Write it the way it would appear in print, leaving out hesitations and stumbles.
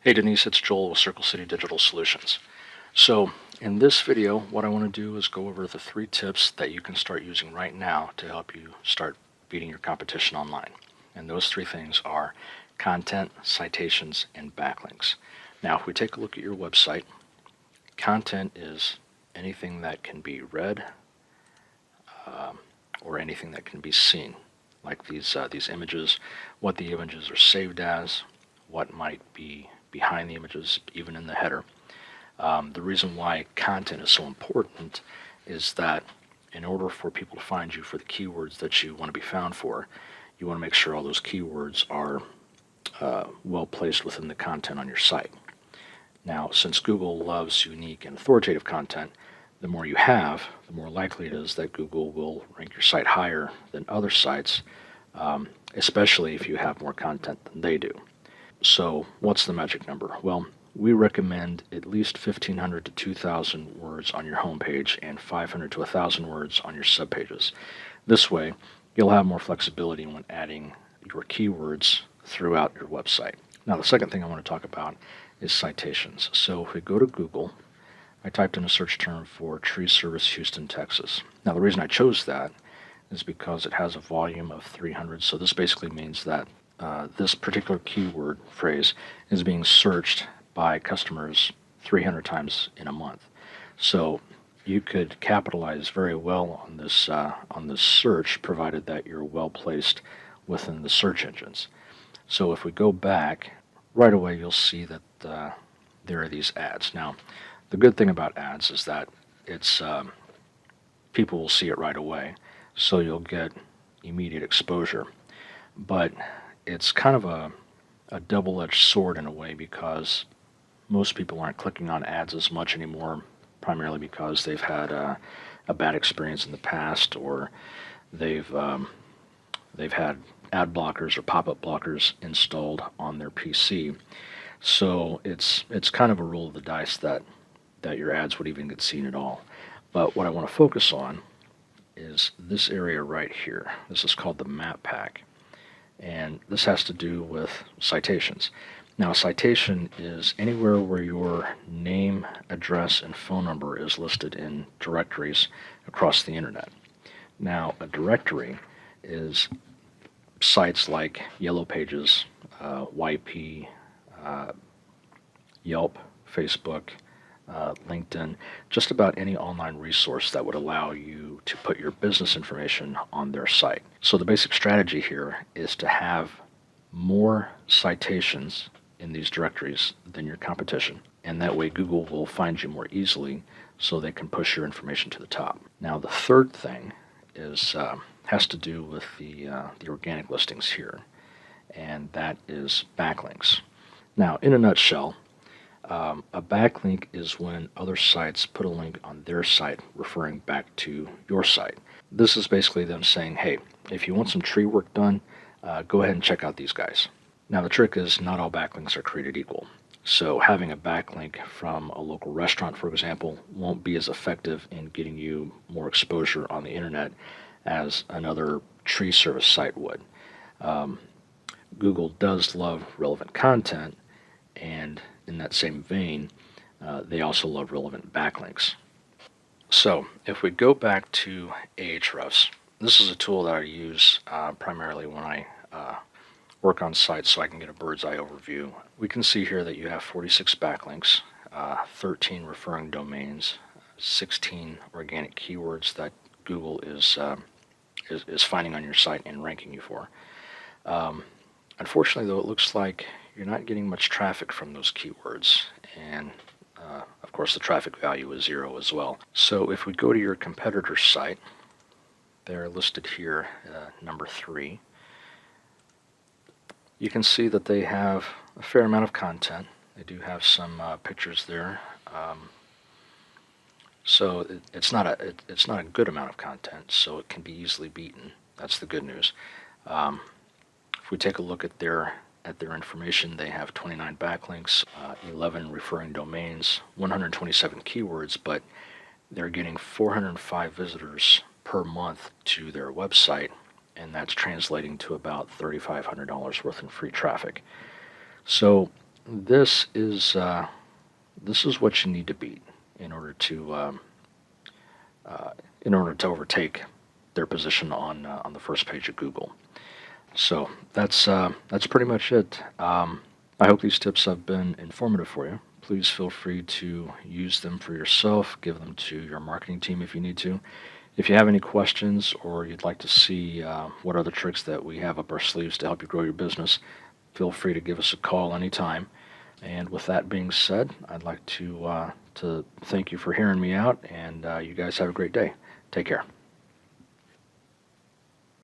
Hey Denise, it's Joel with Circle City Digital Solutions. So in this video, what I want to do is go over the 3 tips that you can start using right now to help you start beating your competition online. And those 3 things are content, citations, and backlinks. Now, if we take a look at your website, content is anything that can be read or anything that can be seen, like these images, what the images are saved as, what might be behind the images, even in the header. The reason why content is so important is that in order for people to find you for the keywords that you want to be found for, you want to make sure all those keywords are well placed within the content on your site. Now, since Google loves unique and authoritative content, the more you have, the more likely it is that Google will rank your site higher than other sites, especially if you have more content than they do. So what's the magic number? Well, we recommend at least 1,500 to 2,000 words on your homepage and 500 to 1,000 words on your subpages. This way, you'll have more flexibility when adding your keywords throughout your website. Now, the second thing I want to talk about is citations. So if we go to Google, I typed in a search term for tree service Houston, Texas. Now, the reason I chose that is because it has a volume of 300. So this basically means that this particular keyword phrase is being searched by customers 300 times in a month. So you could capitalize very well on this search, provided that you're well placed within the search engines. So if we go back, right away you'll see that there are these ads. Now, the good thing about ads is that it's people will see it right away, so you'll get immediate exposure. But it's kind of a double-edged sword in a way, because most people aren't clicking on ads as much anymore, primarily because they've had a bad experience in the past, or they've had ad blockers or pop-up blockers installed on their PC. So it's kind of a roll of the dice that your ads would even get seen at all. But what I want to focus on is this area right here. This is called the map pack. And this has to do with citations. Now, a citation is anywhere where your name, address, and phone number is listed in directories across the internet. Now, a directory is sites like Yellow Pages, YP, Yelp, Facebook, LinkedIn, just about any online resource that would allow you to put your business information on their site. So the basic strategy here is to have more citations in these directories than your competition, and that way Google will find you more easily, so they can push your information to the top. Now, the third thing is has to do with the organic listings here, and that is backlinks. Now, in a nutshell, a backlink is when other sites put a link on their site referring back to your site. This is basically them saying, hey, if you want some tree work done, go ahead and check out these guys. Now, the trick is not all backlinks are created equal. So having a backlink from a local restaurant, for example, won't be as effective in getting you more exposure on the internet as another tree service site would. Google does love relevant content, and in that same vein, they also love relevant backlinks. So if we go back to Ahrefs, this is a tool that I use primarily when I work on sites, so I can get a bird's eye overview. We can see here that you have 46 backlinks, 13 referring domains, 16 organic keywords that Google is finding on your site and ranking you for. Unfortunately, though, it looks like you're not getting much traffic from those keywords, and of course the traffic value is 0 as well. So if we go to your competitor's site, they're listed here, number 3. You can see that they have a fair amount of content. They do have some pictures there. So it's not a good amount of content, so it can be easily beaten. That's the good news. If we take a look at their information, they have 29 backlinks, 11 referring domains, 127 keywords, but they're getting 405 visitors per month to their website, and that's translating to about $3,500 worth in free traffic. So this is what you need to beat in order to overtake their position on the first page of Google. So that's pretty much it. I hope these tips have been informative for you. Please feel free to use them for yourself. Give them to your marketing team if you need to. If you have any questions or you'd like to see what other tricks that we have up our sleeves to help you grow your business, feel free to give us a call anytime. And with that being said, I'd like to thank you for hearing me out, and you guys have a great day. Take care.